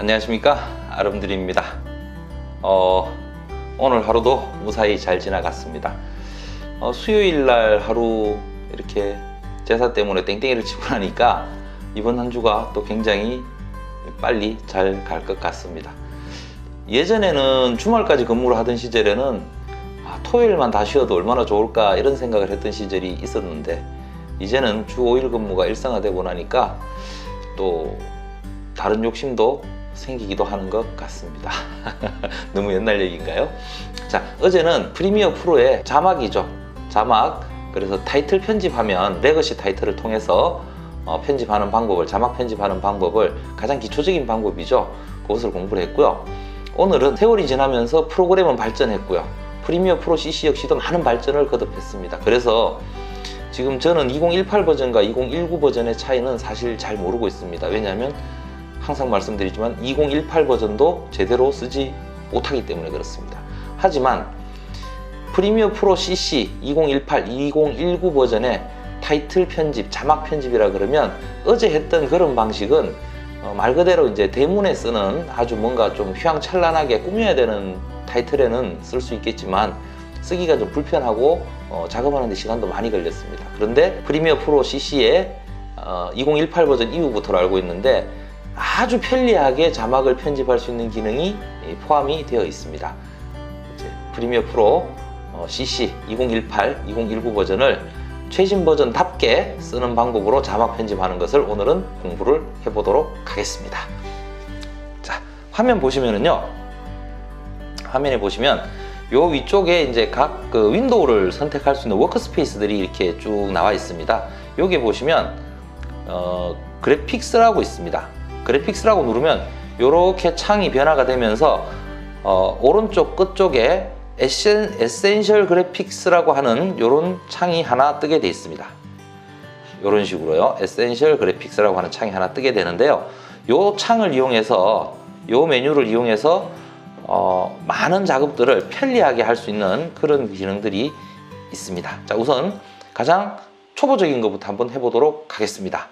안녕하십니까, 아름드리입니다. 오늘 하루도 무사히 잘 지나갔습니다. 수요일날 하루 이렇게 제사 때문에 땡땡이를 치고 나니까 이번 한 주가 또 굉장히 빨리 잘 갈 것 같습니다. 예전에는 주말까지 근무를 하던 시절에는 토요일만 다 쉬어도 얼마나 좋을까 이런 생각을 했던 시절이 있었는데, 이제는 주 5일 근무가 일상화되고 나니까 또 다른 욕심도 생기기도 하는 것 같습니다. 너무 옛날 얘기인가요? 자, 어제는 프리미어 프로의 자막이죠. 자막. 그래서 타이틀 편집하면 레거시 타이틀을 통해서 편집하는 방법을, 자막 편집하는 방법을, 가장 기초적인 방법이죠. 그것을 공부를 했고요. 오늘은 세월이 지나면서 프로그램은 발전했고요. 프리미어 프로 CC 역시도 많은 발전을 거듭했습니다. 그래서 지금 저는 2018 버전과 2019 버전의 차이는 사실 잘 모르고 있습니다. 왜냐하면 항상 말씀드리지만 2018 버전도 제대로 쓰지 못하기 때문에 그렇습니다. 하지만 프리미어 프로 CC 2018, 2019 버전의 타이틀 편집, 자막 편집이라 그러면 어제 했던 그런 방식은 말 그대로 이제 대문에 쓰는 아주 뭔가 좀 휘황찬란하게 꾸며야 되는 타이틀에는 쓸 수 있겠지만 쓰기가 좀 불편하고 작업하는 데 시간도 많이 걸렸습니다. 그런데 프리미어 프로 CC의 2018 버전 이후부터로 알고 있는데 아주 편리하게 자막을 편집할 수 있는 기능이 포함이 되어 있습니다. 이제 프리미어 프로 CC 2018, 2019 버전을 최신 버전답게 쓰는 방법으로 자막 편집하는 것을 오늘은 공부를 해보도록 하겠습니다. 자, 화면 보시면은요, 화면에 보시면 요 위쪽에 이제 각 그 윈도우를 선택할 수 있는 워크스페이스들이 이렇게 쭉 나와 있습니다. 여기 보시면 그래픽스라고 있습니다. 그래픽스라고 누르면 이렇게 창이 변화가 되면서 오른쪽 끝쪽에 에센셜 그래픽스라고 하는 이런 창이 하나 뜨게 되어 있습니다. 이런 식으로요. 에센셜 그래픽스라고 하는 창이 하나 뜨게 되는데요. 이 창을 이용해서, 이 메뉴를 이용해서 많은 작업들을 편리하게 할 수 있는 그런 기능들이 있습니다. 자, 우선 가장 초보적인 것부터 한번 해보도록 하겠습니다.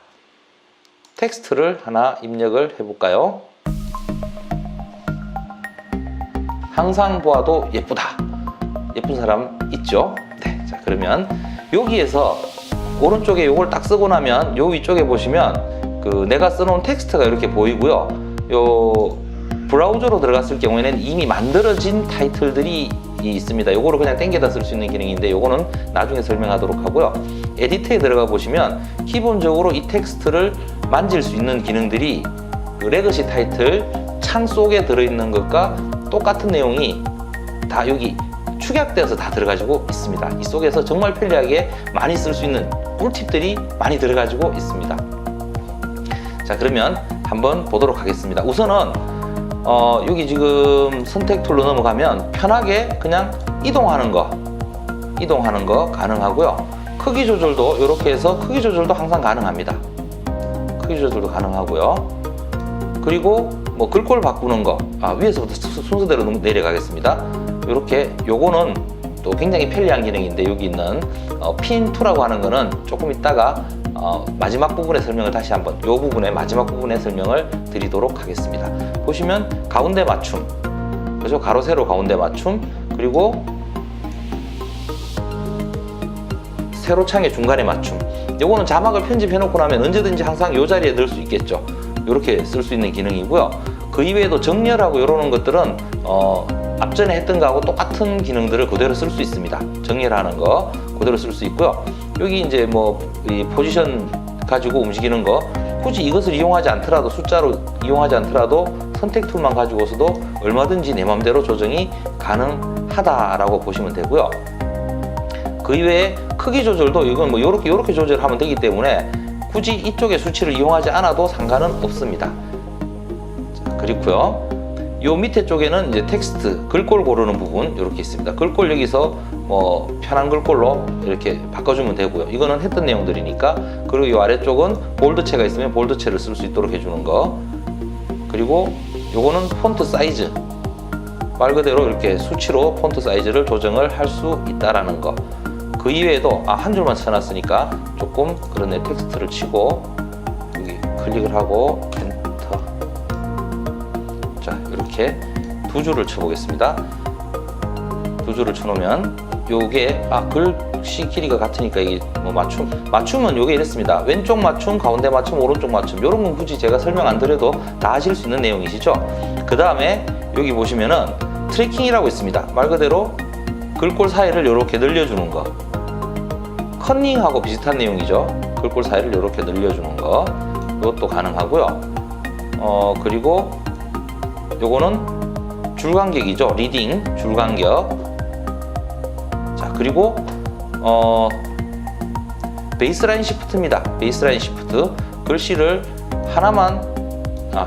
텍스트를 하나 입력을 해볼까요? 항상 보아도 예쁘다. 예쁜 사람 있죠? 네. 자, 그러면 여기에서 오른쪽에 이걸 딱 쓰고 나면 요 위쪽에 보시면 그 내가 써놓은 텍스트가 이렇게 보이고요. 요 브라우저로 들어갔을 경우에는 이미 만들어진 타이틀들이 있습니다. 요거를 그냥 땡겨다 쓸 수 있는 기능인데 요거는 나중에 설명하도록 하고요. 에디트에 들어가 보시면 기본적으로 이 텍스트를 만질 수 있는 기능들이 그 레거시 타이틀 창 속에 들어있는 것과 똑같은 내용이 다 여기 축약되어서 다 들어가지고 있습니다. 이 속에서 정말 편리하게 많이 쓸 수 있는 꿀팁들이 많이 들어가지고 있습니다. 자, 그러면 한번 보도록 하겠습니다. 우선은 여기 지금 선택 툴로 넘어가면 편하게 그냥 이동하는 거 가능하고요. 크기 조절도 이렇게 해서 크기 조절도 항상 가능합니다. 크기 조절도 가능하고요. 그리고 뭐 글꼴 바꾸는 거, 위에서부터 순서대로 내려가겠습니다. 이렇게 요거는 또 굉장히 편리한 기능인데, 여기 있는 핀 투라고 하는 거는 조금 있다가 마지막 부분에 설명을 다시 한번, 요 부분의 마지막 부분에 설명을 드리도록 하겠습니다. 보시면 가운데 맞춤, 그죠? 가로 세로 가운데 맞춤, 그리고 세로 창의 중간에 맞춤. 요거는 자막을 편집해 놓고 나면 언제든지 항상 요 자리에 넣을 수 있겠죠. 이렇게 쓸 수 있는 기능이고요. 그 이외에도 정렬하고 이러는 것들은 앞전에 했던 거하고 똑같은 기능들을 그대로 쓸 수 있습니다. 정렬하는 거 그대로 쓸 수 있고요. 여기 이제 뭐 이 포지션 가지고 움직이는 거, 굳이 이것을 이용하지 않더라도, 숫자로 이용하지 않더라도 선택 툴만 가지고서도 얼마든지 내 마음대로 조정이 가능하다라고 보시면 되고요. 그 이외에 크기 조절도 이건 뭐 요렇게 조절하면 되기 때문에 굳이 이쪽의 수치를 이용하지 않아도 상관은 없습니다. 자, 그렇고요. 요 밑에 쪽에는 이제 텍스트, 글꼴 고르는 부분 이렇게 있습니다. 글꼴 여기서 뭐 편한 글꼴로 이렇게 바꿔주면 되고요. 이거는 했던 내용들이니까. 그리고 이 아래쪽은 볼드체가 있으면 볼드체를 쓸 수 있도록 해주는 거. 그리고 요거는 폰트 사이즈, 말 그대로 이렇게 수치로 폰트 사이즈를 조정을 할 수 있다라는 거. 그 이외에도 한 줄만 쳐놨으니까 조금 그러네, 텍스트를 치고 여기 클릭을 하고 엔터, 이렇게 두 줄을 쳐보겠습니다. 두 줄을 쳐놓으면 요게 글씨 길이가 같으니까 이게 뭐 맞춤은 요게 이랬습니다. 왼쪽 맞춤, 가운데 맞춤, 오른쪽 맞춤. 요런 건 굳이 제가 설명 안 드려도 다 하실 수 있는 내용이시죠. 그 다음에 여기 보시면은 트래킹이라고 있습니다. 말 그대로 글꼴 사이를 이렇게 늘려주는 거. 커닝하고 비슷한 내용이죠. 글꼴 사이를 이렇게 늘려주는 거. 이것도 가능하고요. 그리고 요거는 줄간격이죠. 리딩, 줄간격. 자, 그리고 베이스라인 시프트입니다. 베이스라인 시프트. 글씨를 하나만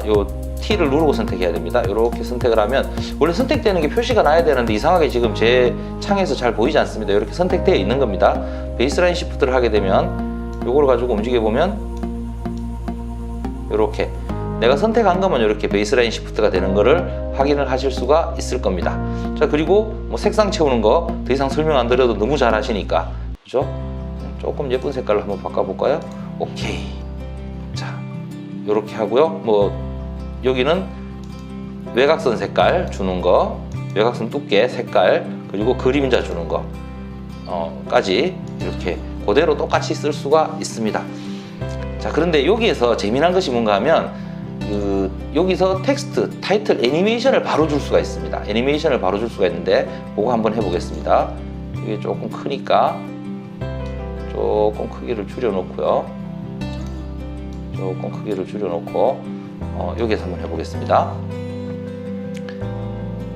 요 T를 누르고 선택해야 됩니다. 이렇게 선택을 하면 원래 선택되는 게 표시가 나야 되는데 이상하게 지금 제 창에서 잘 보이지 않습니다. 이렇게 선택되어 있는 겁니다. 베이스라인 시프트를 하게 되면 요걸 가지고 움직여 보면 이렇게 내가 선택한 거면 이렇게 베이스라인 시프트가 되는 거를 확인을 하실 수가 있을 겁니다. 자, 그리고 뭐 색상 채우는 거 더 이상 설명 안 드려도 너무 잘 하시니까, 그죠? 조금 예쁜 색깔로 한번 바꿔볼까요? 오케이. 자, 이렇게 하고요. 뭐 여기는 외곽선 색깔 주는 거, 외곽선 두께 색깔, 그리고 그림자 주는 거 까지 이렇게 그대로 똑같이 쓸 수가 있습니다. 자, 그런데 여기에서 재미난 것이 뭔가 하면 여기서 텍스트, 타이틀, 애니메이션을 바로 줄 수가 있습니다. 애니메이션을 바로 줄 수가 있는데 그거 한번 해보겠습니다. 이게 조금 크니까 조금 크기를 줄여놓고요. 조금 크기를 줄여놓고 여기에서 한번 해보겠습니다.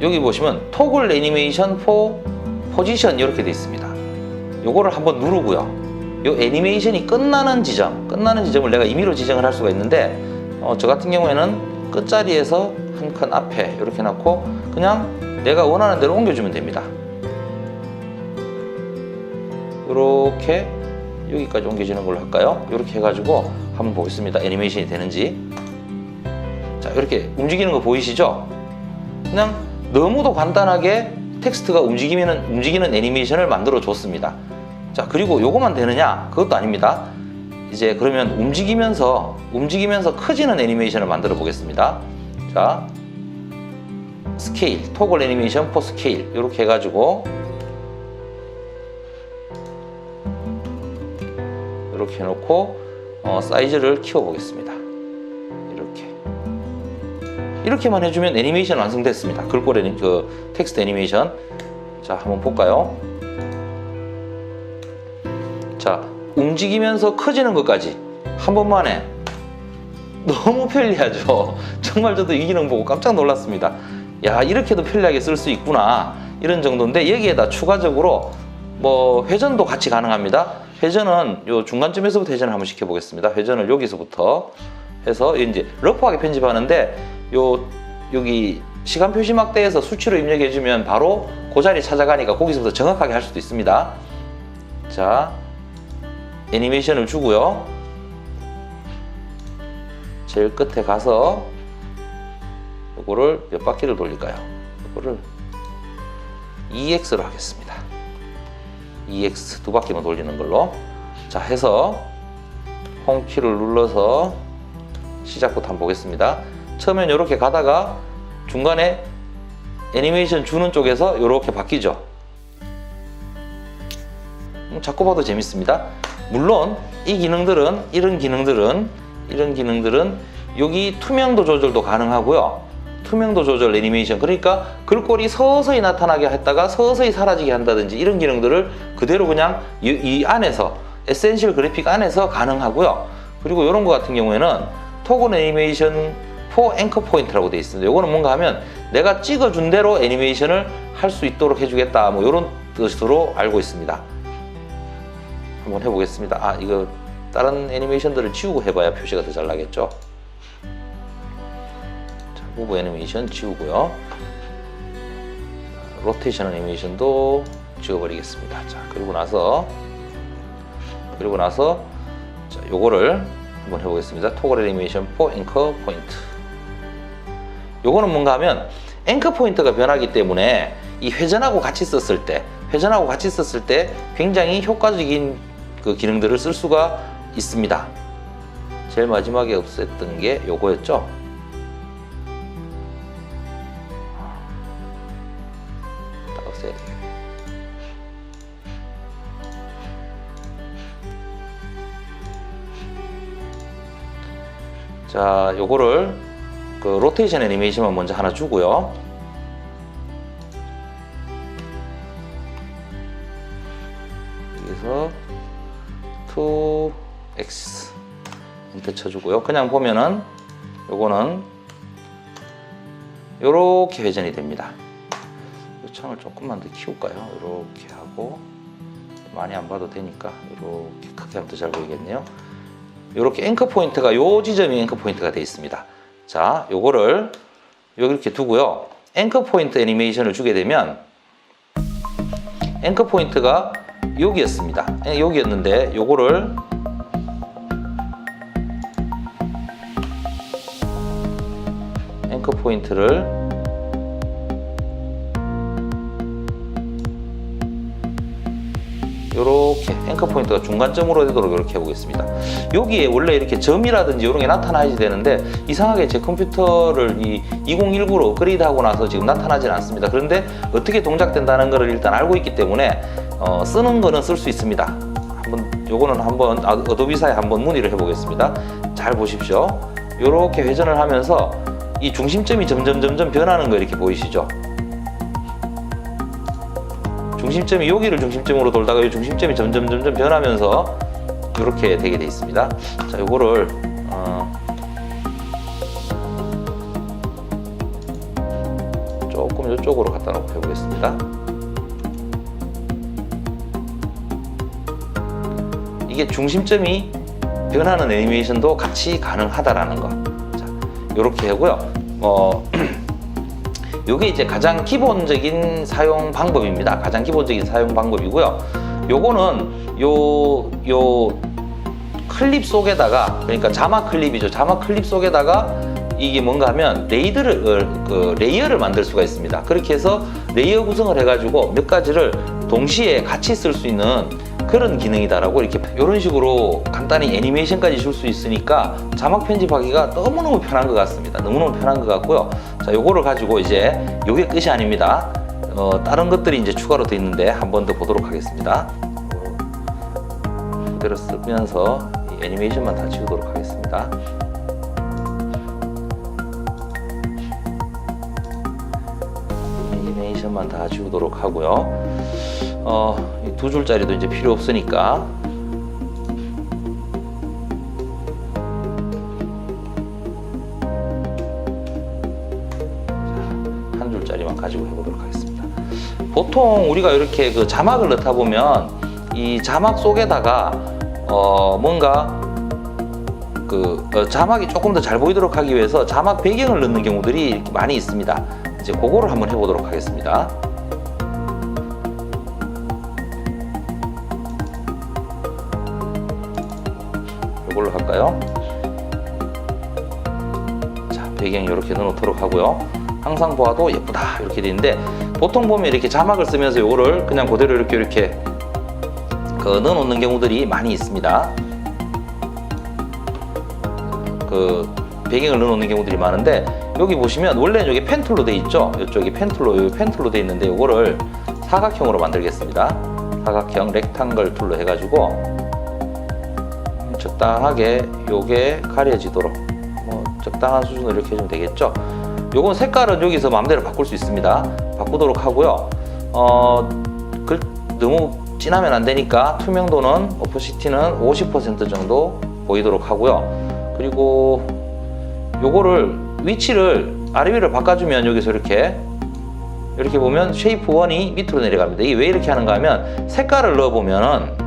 여기 보시면 토글 애니메이션 포 포지션 이렇게 되어 있습니다. 요거를 한번 누르고요. 요 애니메이션이 끝나는 지점을 내가 임의로 지정을 할 수가 있는데 저 같은 경우에는 끝자리에서 한 칸 앞에 이렇게 놔고 그냥 내가 원하는 대로 옮겨주면 됩니다. 이렇게 여기까지 옮겨지는 걸로 할까요? 이렇게 해가지고 한번 보겠습니다. 애니메이션이 되는지. 자, 이렇게 움직이는 거 보이시죠? 그냥 너무도 간단하게 텍스트가 움직이는 애니메이션을 만들어 줬습니다. 자, 그리고 요거만 되느냐? 그것도 아닙니다. 이제 그러면 움직이면서 커지는 애니메이션을 만들어 보겠습니다. 자, 스케일, 토글 애니메이션 포 스케일 이렇게 해가지고 이렇게 해놓고 사이즈를 키워보겠습니다. 이렇게만 해주면 애니메이션 완성됐습니다. 글꼴 텍스트 애니메이션. 자, 한번 볼까요? 자, 움직이면서 커지는 것까지 한 번만에. 너무 편리하죠. 정말 저도 이 기능 보고 깜짝 놀랐습니다. 야, 이렇게도 편리하게 쓸 수 있구나, 이런 정도인데 여기에다 추가적으로 뭐 회전도 같이 가능합니다. 회전은 요 중간쯤에서부터 회전을 한번 시켜보겠습니다. 회전을 여기서부터 해서 이제 러프하게 편집하는데 여기 시간 표시 막대에서 수치로 입력해주면 바로 그 자리 찾아가니까 거기서부터 정확하게 할 수도 있습니다. 자, 애니메이션을 주고요. 제일 끝에 가서 이거를 몇 바퀴를 돌릴까요? 이거를 EX로 하겠습니다. EX 두 바퀴만 돌리는 걸로. 자, 해서 홈키를 눌러서 시작부터 한번 보겠습니다. 처음엔 이렇게 가다가 중간에 애니메이션 주는 쪽에서 이렇게 바뀌죠. 자꾸 봐도 재밌습니다. 물론 이 기능들은 이런 기능들은 여기 투명도 조절도 가능하고요. 투명도 조절 애니메이션, 그러니까 글꼴이 서서히 나타나게 했다가 서서히 사라지게 한다든지 이런 기능들을 그대로 그냥 이 안에서 에센셜 그래픽 안에서 가능하고요. 그리고 이런 거 같은 경우에는 토글 애니메이션 포 앵커 포인트라고 되어 있습니다. 이거는 뭔가 하면 내가 찍어준 대로 애니메이션을 할 수 있도록 해주겠다, 뭐 이런 뜻으로 알고 있습니다. 한번 해보겠습니다. 이거 다른 애니메이션들을 지우고 해봐야 표시가 더 잘 나겠죠. 자, 무브 애니메이션 지우고요. 로테이션 애니메이션도 지워버리겠습니다. 자, 그리고 나서 자, 요거를 한번 해보겠습니다. 토글 애니메이션 포 앵커 포인트. 요거는 뭔가 하면 앵커 포인트가 변하기 때문에 이 회전하고 같이 썼을 때 굉장히 효과적인 그 기능들을 쓸 수가 있습니다. 제일 마지막에 없앴던 게 요거였죠. 자, 요거를 그 로테이션 애니메이션만 먼저 하나 주고요. 여기서 2x 엔터 쳐주고요. 그냥 보면은 요거는 요렇게 회전이 됩니다. 이 창을 조금만 더 키울까요? 이렇게 하고, 많이 안 봐도 되니까 이렇게 크게 하면 더 잘 보이겠네요. 이렇게 앵커 포인트가 요 지점이 앵커 포인트가 되어 있습니다. 자, 요거를 여기 이렇게 두고요. 앵커 포인트 애니메이션을 주게 되면 앵커 포인트가 여기였습니다. 여기였는데 요거를 앵커 포인트를 이렇게 앵커 포인트가 중간점으로 되도록 이렇게 해보겠습니다. 여기에 원래 이렇게 점이라든지 이런 게 나타나야 되는데 이상하게 제 컴퓨터를 이 2019로 업그레이드하고 나서 지금 나타나질 않습니다. 그런데 어떻게 동작된다는 것을 일단 알고 있기 때문에 쓰는 거는 쓸 수 있습니다. 요거는 한번 어도비사에 한번 문의를 해보겠습니다. 잘 보십시오. 이렇게 회전을 하면서 이 중심점이 점점 변하는 거 이렇게 보이시죠? 중심점이 여기를 중심점으로 돌다가 이 중심점이 점점 변하면서 이렇게 되게 돼 있습니다. 자, 요거를 조금 이쪽으로 갖다 놓고 해보겠습니다. 이게 중심점이 변하는 애니메이션도 같이 가능하다라는 거. 자, 요렇게 하고요. 요게 이제 가장 기본적인 사용 방법입니다. 가장 기본적인 사용 방법이고요. 요거는 요 클립 속에다가, 그러니까 자막 클립이죠. 자막 클립 속에다가 이게 뭔가 하면 레이어를 만들 수가 있습니다. 그렇게 해서 레이어 구성을 해가지고 몇 가지를 동시에 같이 쓸 수 있는 그런 기능이다라고 이렇게 이런 식으로 간단히 애니메이션까지 줄 수 있으니까 자막 편집하기가 너무너무 편한 것 같습니다. 너무너무 편한 것 같고요. 자, 요거를 가지고 이제 요게 끝이 아닙니다. 다른 것들이 이제 추가로 돼 있는데 한 번 더 보도록 하겠습니다. 그대로 쓰면서 이 애니메이션만 다 지우도록 하겠습니다. 애니메이션만 다 지우도록 하고요. 이 2줄짜리도 이제 필요 없으니까 한 줄짜리만 가지고 해보도록 하겠습니다. 보통 우리가 이렇게 그 자막을 넣다 보면 이 자막 속에다가 뭔가 자막이 조금 더 잘 보이도록 하기 위해서 자막 배경을 넣는 경우들이 이렇게 많이 있습니다. 이제 그거를 한번 해보도록 하겠습니다. 이걸로 할까요? 자, 배경 이렇게 넣어놓도록 하고요. 항상 보아도 예쁘다 이렇게 되어 있는데, 보통 보면 이렇게 자막을 쓰면서 이거를 그냥 그대로 이렇게 넣어놓는 경우들이 많이 있습니다. 배경을 넣어놓는 경우들이 많은데, 여기 보시면 원래는 여기 펜툴로 되어 있죠. 이쪽이 펜툴로 되어 있는데 이거를 사각형으로 만들겠습니다. 사각형 렉탱글 툴로 해가지고 적당하게 요게 가려지도록 적당한 수준으로 이렇게 해주면 되겠죠. 요건 색깔은 여기서 마음대로 바꿀 수 있습니다. 바꾸도록 하고요. 너무 진하면 안 되니까 투명도는 오퍼시티는 50% 정도 보이도록 하고요. 그리고 요거를 위치를 아래 위로 바꿔주면 여기서 이렇게 보면 쉐이프 1이 밑으로 내려갑니다. 이게 왜 이렇게 하는가 하면, 색깔을 넣어보면은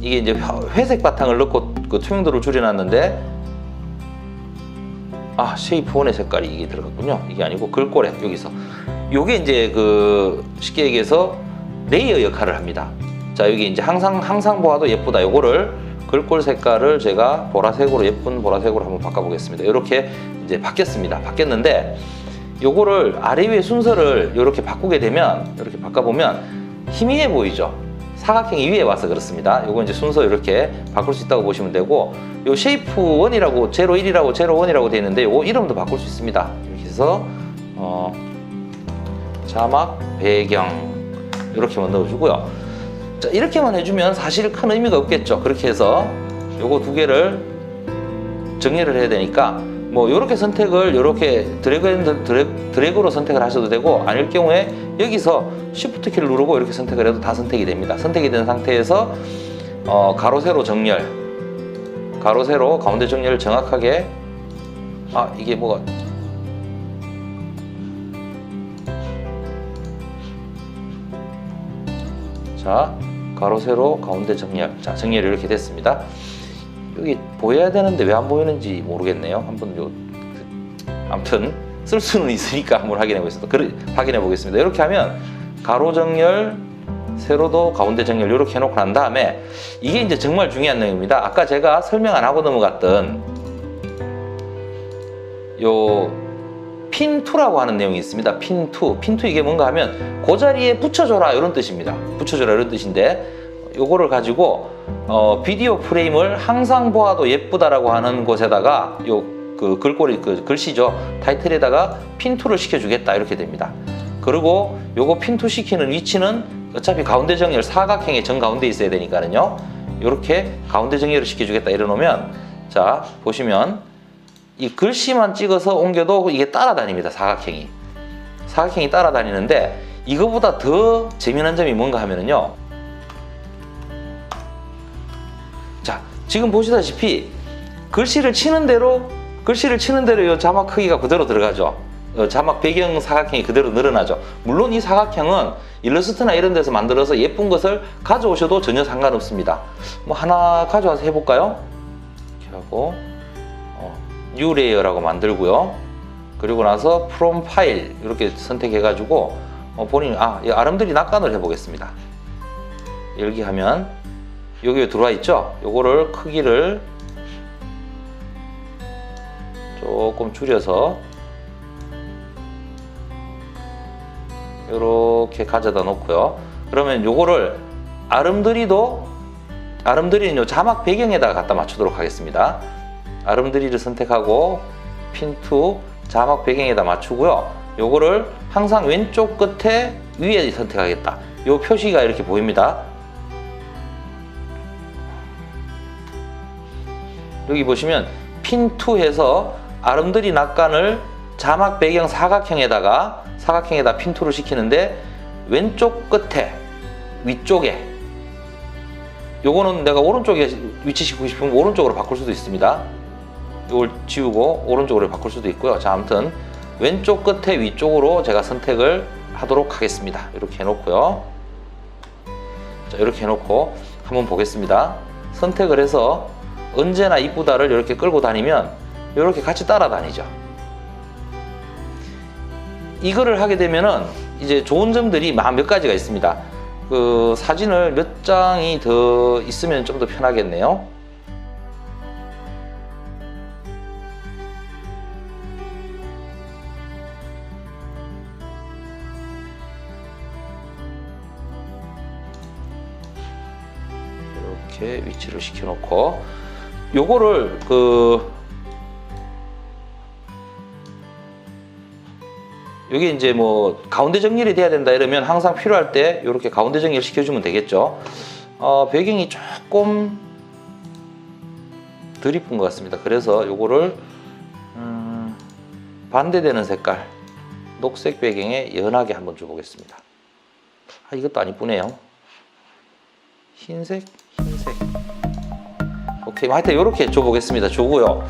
이게 이제 회색 바탕을 넣고 그 투명도를 줄여놨는데, 쉐이프 1의 색깔이 이게 들어갔군요. 이게 아니고 글꼴에 여기서 요게 이제 쉽게 얘기해서 레이어 역할을 합니다. 자, 여기 이제 항상 보아도 예쁘다. 요거를 글꼴 색깔을 제가 보라색으로, 예쁜 보라색으로 한번 바꿔보겠습니다. 이렇게 이제 바뀌었는데, 요거를 아래 위에 순서를 이렇게 바꾸게 되면, 이렇게 바꿔보면 희미해 보이죠. 사각형이 위에 와서 그렇습니다. 요거 이제 순서 이렇게 바꿀 수 있다고 보시면 되고, 요 쉐이프 1이라고 01이라고 01이라고 되어 있는데 요거 이름도 바꿀 수 있습니다. 이렇게 해서 자막 배경 이렇게만 넣어주고요. 자, 이렇게만 해주면 사실 큰 의미가 없겠죠. 그렇게 해서 요거 두 개를 정렬을 해야 되니까 뭐 이렇게 선택을 이렇게 드래그로 선택을 하셔도 되고, 아닐 경우에 여기서 Shift 키를 누르고 이렇게 선택을 해도 다 선택이 됩니다. 선택이 된 상태에서 가로 세로 정렬, 가로 세로 가운데 정렬을 정확하게, 이게 뭐가, 자, 가로 세로 가운데 정렬. 자, 정렬이 이렇게 됐습니다. 여기 보여야 되는데 왜 안 보이는지 모르겠네요. 한번 아무튼 쓸 수는 있으니까 한번 확인해 보겠습니다. 이렇게 하면 가로 정렬, 세로도 가운데 정렬 이렇게 해놓고 난 다음에, 이게 이제 정말 중요한 내용입니다. 아까 제가 설명 안 하고 넘어갔던 요 핀2라고 하는 내용이 있습니다. 핀2 이게 뭔가 하면 그 자리에 붙여줘라 이런 뜻입니다. 붙여줘라 이런 뜻인데, 요거를 가지고 비디오 프레임을 항상 보아도 예쁘다라고 하는 곳에다가 그 글꼴이, 그 글씨죠, 타이틀에다가 핀2를 시켜주겠다 이렇게 됩니다. 그리고 요거 핀2 시키는 위치는 어차피 가운데 정렬, 사각형의 정가운데 있어야 되니까는요, 이렇게 가운데 정렬을 시켜주겠다 이래 놓으면, 자 보시면 이 글씨만 찍어서 옮겨도 이게 따라다닙니다. 사각형이 따라다니는데, 이거보다 더 재미난 점이 뭔가 하면은요, 자 지금 보시다시피 글씨를 치는 대로 이 자막 크기가 그대로 들어가죠. 자막 배경 사각형이 그대로 늘어나죠. 물론 이 사각형은 일러스트나 이런 데서 만들어서 예쁜 것을 가져오셔도 전혀 상관없습니다. 뭐 하나 가져와서 해볼까요? 이렇게 하고 뉴 레이어라고 만들고요. 그리고 나서 프롬 파일 이렇게 선택해가지고 본인이 아름드리 낙관을 해보겠습니다. 열기 하면 여기 들어와 있죠? 요거를 크기를 조금 줄여서 이렇게 가져다 놓고요. 그러면 요거를 아름드리는 요 자막 배경에다가 갖다 맞추도록 하겠습니다. 아름드리를 선택하고 핀2 자막 배경에다 맞추고요. 요거를 항상 왼쪽 끝에 위에 선택하겠다. 요 표시가 이렇게 보입니다. 여기 보시면 핀2 해서 아름드리 낙관을 자막 배경 사각형에다 핀2를 시키는데, 왼쪽 끝에 위쪽에, 요거는 내가 오른쪽에 위치시키고 싶으면 오른쪽으로 바꿀 수도 있습니다. 이걸 지우고 오른쪽으로 바꿀 수도 있고요. 자, 아무튼 왼쪽 끝에 위쪽으로 제가 선택을 하도록 하겠습니다. 이렇게 해놓고요. 자, 이렇게 해놓고 한번 보겠습니다. 선택을 해서 언제나 이쁘다를 이렇게 끌고 다니면 이렇게 같이 따라다니죠. 이거를 하게 되면은 이제 좋은 점들이 몇 가지가 있습니다. 그 사진을 몇 장이 더 있으면 좀 더 편하겠네요. 이렇게 위치를 시켜놓고, 요거를 여기 이제 뭐 가운데 정렬이 돼야 된다 이러면 항상 필요할 때 이렇게 가운데 정렬 시켜주면 되겠죠. 배경이 조금 덜 이쁜 것 같습니다. 그래서 요거를 반대되는 색깔, 녹색 배경에 연하게 한번 줘보겠습니다. 이것도 안 이쁘네요. 흰색. 오케이, 하여튼 이렇게 줘보겠습니다. 주고요.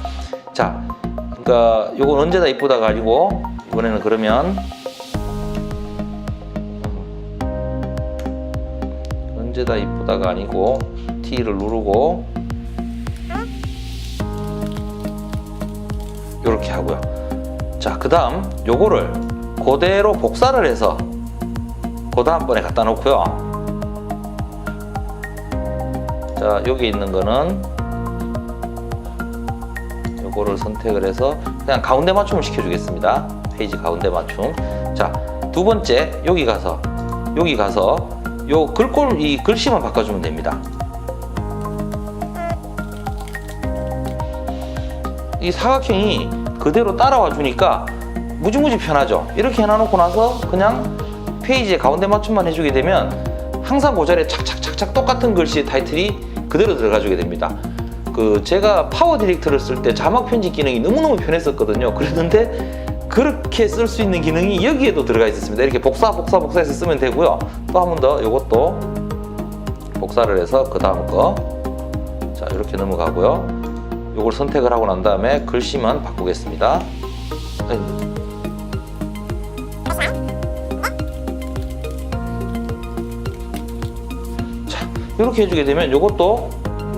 자, 그러니까 요건 언제나 이쁘다 가지고 이번에는 그러면 언제다 이쁘다가 아니고 T를 누르고 이렇게 하고요. 자, 그 다음 요거를 그대로 복사를 해서 그 다음번에 갖다 놓고요. 자, 여기 있는 거는 요거를 선택을 해서 그냥 가운데 맞춤을 시켜주겠습니다. 페이지 가운데 맞춤. 자, 두 번째 여기 가서 요 이 글씨만 바꿔주면 됩니다. 이 사각형이 그대로 따라와 주니까 무지무지 편하죠. 이렇게 해놔놓고 나서 그냥 페이지에 가운데 맞춤만 해주게 되면 항상 그 자리에 착착착착 똑같은 글씨의 타이틀이 그대로 들어가 주게 됩니다. 제가 파워 디렉터를 쓸 때 자막 편집 기능이 너무너무 편했었거든요. 그랬는데 그렇게 쓸 수 있는 기능이 여기에도 들어가 있었습니다. 이렇게 복사해서 쓰면 되고요. 또 한 번 더 이것도 복사를 해서 그 다음 거, 자 이렇게 넘어가고요. 이걸 선택을 하고 난 다음에 글씨만 바꾸겠습니다. 자 이렇게 해주게 되면 이것도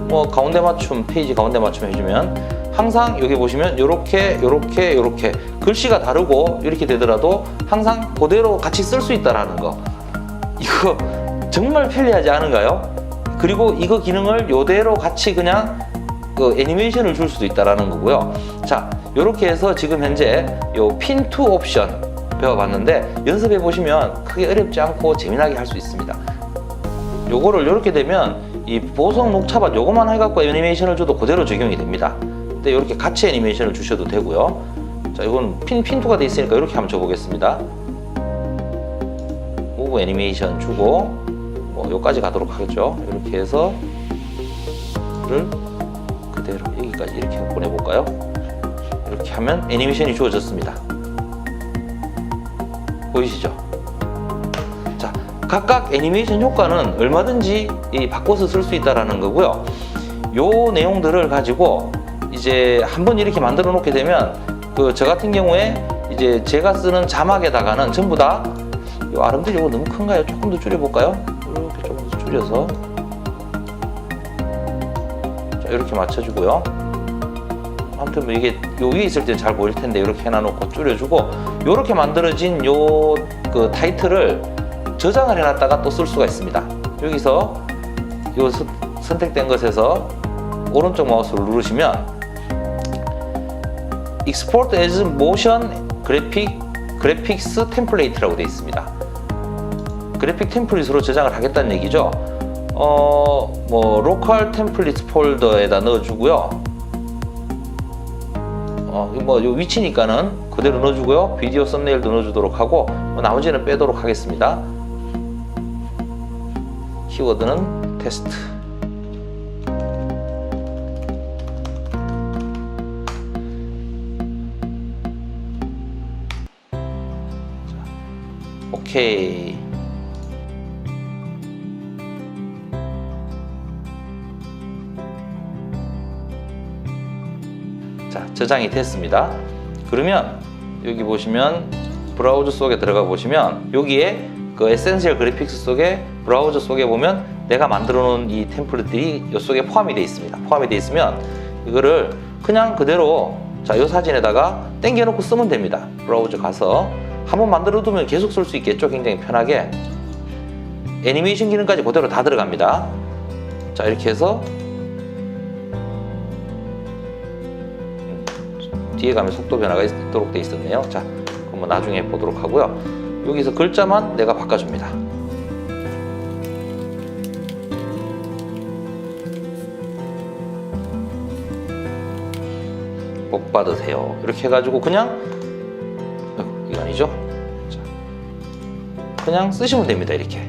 뭐 가운데 맞춤, 페이지 가운데 맞춤 해주면 항상 여기 보시면 요렇게 글씨가 다르고 이렇게 되더라도 항상 그대로 같이 쓸 수 있다라는 거, 이거 정말 편리하지 않은가요? 그리고 이거 기능을 요대로 같이 그냥 애니메이션을 줄 수도 있다라는 거고요. 자 요렇게 해서 지금 현재 요 핀 투 옵션 배워봤는데 연습해 보시면 크게 어렵지 않고 재미나게 할 수 있습니다. 요거를 요렇게 되면 이 보석 녹차밭 요거만 해갖고 애니메이션을 줘도 그대로 적용이 됩니다. 근데 이렇게 같이 애니메이션을 주셔도 되고요. 자, 이건 핀2가 돼 있으니까 이렇게 한번 줘보겠습니다. 무브 애니메이션 주고 뭐 여기까지 가도록 하겠죠. 이렇게 해서 를 그대로 여기까지 이렇게 보내볼까요? 이렇게 하면 애니메이션이 주어졌습니다. 보이시죠? 자, 각각 애니메이션 효과는 얼마든지 바꿔서 쓸 수 있다라는 거고요. 요 내용들을 가지고 이제 한번 이렇게 만들어 놓게 되면 저 같은 경우에 이제 제가 쓰는 자막에다가는 전부 다 요 아름드리 이거 너무 큰가요? 조금 더 줄여볼까요? 이렇게 조금 더 줄여서 자 이렇게 맞춰주고요. 아무튼 뭐 이게 요 위에 있을 때는 잘 보일 텐데 이렇게 해놔놓고 줄여주고 요렇게 만들어진 요 타이틀을 저장을 해놨다가 또 쓸 수가 있습니다. 여기서 요 선택된 것에서 오른쪽 마우스를 누르시면 Export as Motion Graphics Template라고 되어 있습니다. 그래픽 템플릿으로 저장을 하겠다는 얘기죠. 뭐 로컬 템플릿 폴더에다 넣어주고요. 뭐 요 위치니까는 그대로 넣어주고요. 비디오 썸네일도 넣어주도록 하고 나머지는 빼도록 하겠습니다. 키워드는 테스트. 오케이. 자, 저장이 됐습니다. 그러면 여기 보시면 브라우저 속에 들어가 보시면 여기에 그 에센셜 그래픽스 속에 브라우저 속에 보면 내가 만들어 놓은 이 템플릿들이 이 속에 포함이 되어 있습니다. 포함이 되어 있으면 이거를 그냥 그대로 자, 이 사진에다가 당겨 놓고 쓰면 됩니다. 브라우저 가서 한번 만들어 두면 계속 쓸 수 있겠죠. 굉장히 편하게. 애니메이션 기능까지 그대로 다 들어갑니다. 자, 이렇게 해서 뒤에 가면 속도 변화가 있도록 되어 있었네요. 자, 그럼 뭐 나중에 보도록 하고요. 여기서 글자만 내가 바꿔줍니다. 복 받으세요. 이렇게 해가지고 그냥 이거 아니죠? 자, 그냥 쓰시면 됩니다. 이렇게.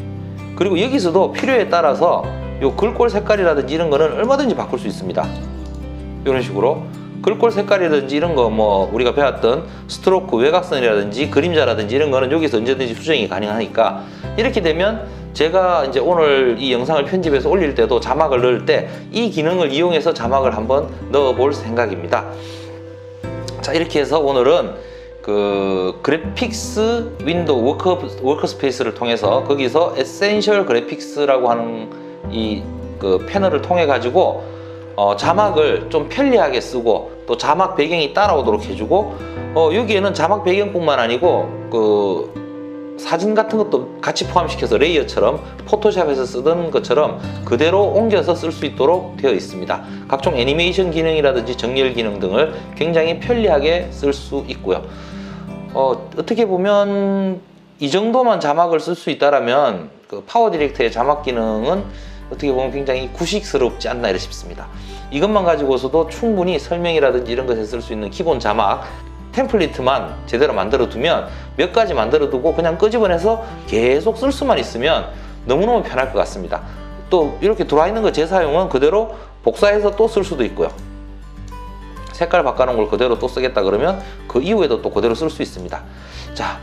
그리고 여기서도 필요에 따라서 요 글꼴 색깔이라든지 이런 거는 얼마든지 바꿀 수 있습니다. 이런 식으로 글꼴 색깔이라든지 이런 거 뭐 우리가 배웠던 스트로크, 외곽선이라든지 그림자라든지 이런 거는 여기서 언제든지 수정이 가능하니까 이렇게 되면 제가 이제 오늘 이 영상을 편집해서 올릴 때도 자막을 넣을 때 이 기능을 이용해서 자막을 한번 넣어 볼 생각입니다. 자, 이렇게 해서 오늘은 그 그래픽스 윈도우 워크스페이스를 통해서 거기서 에센셜 그래픽스라고 하는 이 그 패널을 통해 가지고 자막을 좀 편리하게 쓰고 또 자막 배경이 따라오도록 해주고 여기에는 자막 배경뿐만 아니고 그 사진 같은 것도 같이 포함시켜서 레이어처럼 포토샵에서 쓰던 것처럼 그대로 옮겨서 쓸 수 있도록 되어 있습니다. 각종 애니메이션 기능이라든지 정렬 기능 등을 굉장히 편리하게 쓸 수 있고요. 어떻게 보면 이 정도만 자막을 쓸 수 있다라면 그 파워 디렉터의 자막 기능은 어떻게 보면 굉장히 구식스럽지 않나 싶습니다. 이것만 가지고서도 충분히 설명이라든지 이런 것에 쓸 수 있는 기본 자막 템플릿만 제대로 만들어 두면 몇 가지 만들어 두고 그냥 끄집어내서 계속 쓸 수만 있으면 너무너무 편할 것 같습니다. 또 이렇게 들어와 있는 거 재사용은 그대로 복사해서 또 쓸 수도 있고요. 색깔 바꿔놓은 걸 그대로 또 쓰겠다 그러면 그 이후에도 또 그대로 쓸 수 있습니다. 자,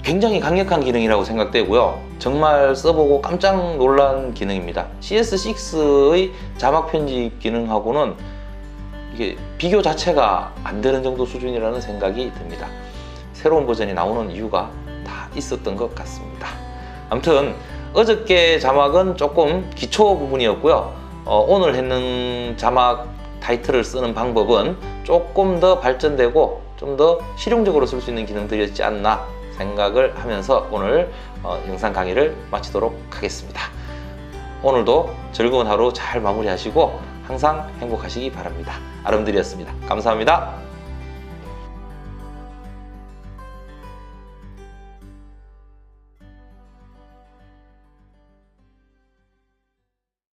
굉장히 강력한 기능이라고 생각되고요. 정말 써보고 깜짝 놀란 기능입니다. CS6의 자막 편집 기능하고는 이게 비교 자체가 안 되는 정도 수준이라는 생각이 듭니다. 새로운 버전이 나오는 이유가 다 있었던 것 같습니다. 아무튼 어저께 자막은 조금 기초 부분이었고요. 오늘 했는 자막 타이틀을 쓰는 방법은 조금 더 발전되고 좀 더 실용적으로 쓸 수 있는 기능들이었지 않나 생각을 하면서 오늘 영상 강의를 마치도록 하겠습니다. 오늘도 즐거운 하루 잘 마무리하시고 항상 행복하시기 바랍니다. 아름드리였습니다. 감사합니다.